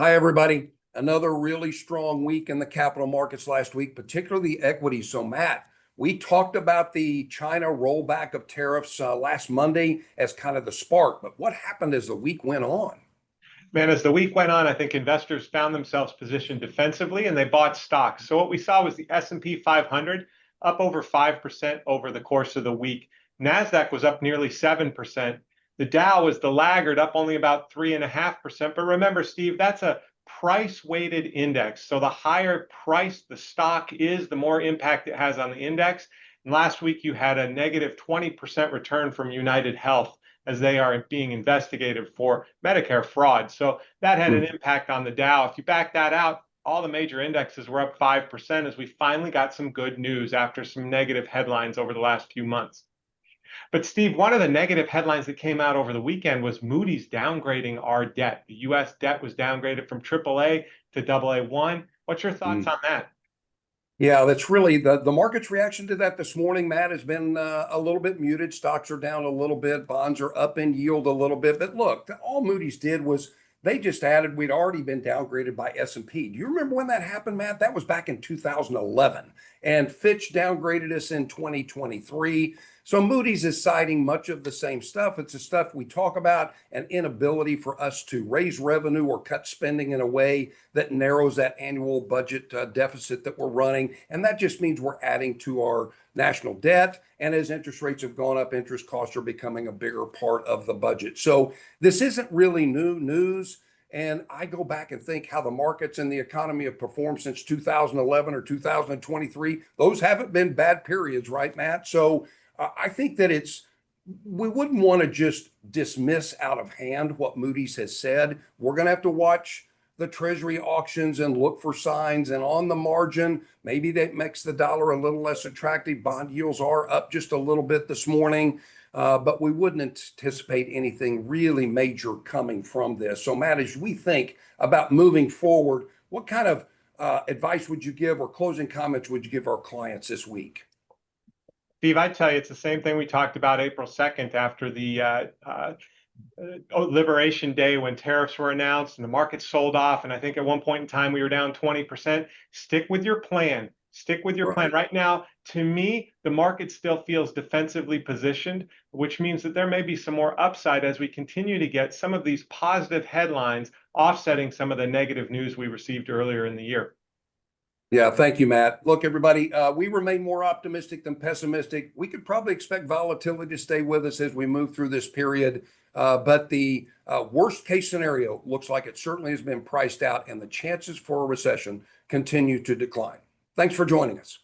Hi, everybody. Another really strong week in the capital markets last week, particularly equities. So, Matt, we talked about the China rollback of tariffs last Monday as kind of the spark. But what happened as the week went on? Man, as the week went on, I think investors found themselves positioned defensively and they bought stocks. So what we saw was the S&P 500 up over 5% over the course of the week. Nasdaq was up nearly 7%. The Dow was the laggard, up only about 3.5%. But remember, Steve, that's a price-weighted index. So the higher price the stock is, the more impact it has on the index. And last week, you had a negative 20% return from United Health, as they are being investigated for Medicare fraud. So that had an impact on the Dow. If you back that out, all the major indexes were up 5% as we finally got some good news after some negative headlines over the last few months. But Steve, one of the negative headlines that came out over the weekend was Moody's downgrading our debt. The U.S. debt was downgraded from AAA to AA1. What's your thoughts on that? Yeah, that's really the market's reaction to that this morning, Matt, has been a little bit muted. Stocks are down a little bit. Bonds are up in yield a little bit. But look, all Moody's did was they just added we'd already been downgraded by S&P. Do you remember when that happened, Matt? That was back in 2011. And Fitch downgraded us in 2023. So Moody's is citing much of the same stuff. It's the stuff we talk about, an inability for us to raise revenue or cut spending in a way that narrows that annual budget deficit that we're running. And that just means we're adding to our national debt. And as interest rates have gone up, interest costs are becoming a bigger part of the budget. So this isn't really new news. And I go back and think how the markets and the economy have performed since 2011 or 2023. Those haven't been bad periods, right, Matt? So I think that we wouldn't want to just dismiss out of hand what Moody's has said. We're going to have to watch the Treasury auctions and look for signs. And on the margin, maybe that makes the dollar a little less attractive. Bond yields are up just a little bit this morning, but we wouldn't anticipate anything really major coming from this. So, Matt, as we think about moving forward, what kind of advice would you give or closing comments would you give our clients this week? Steve, I tell you, it's the same thing we talked about April 2nd after the Liberation Day when tariffs were announced and the market sold off. And I think at one point in time, we were down 20%. Stick with your plan. Stick with your plan. Right now, to me, the market still feels defensively positioned, which means that there may be some more upside as we continue to get some of these positive headlines offsetting some of the negative news we received earlier in the year. Yeah, thank you, Matt. Look, everybody, we remain more optimistic than pessimistic. We could probably expect volatility to stay with us as we move through this period. But the worst case scenario looks like it certainly has been priced out, and the chances for a recession continue to decline. Thanks for joining us.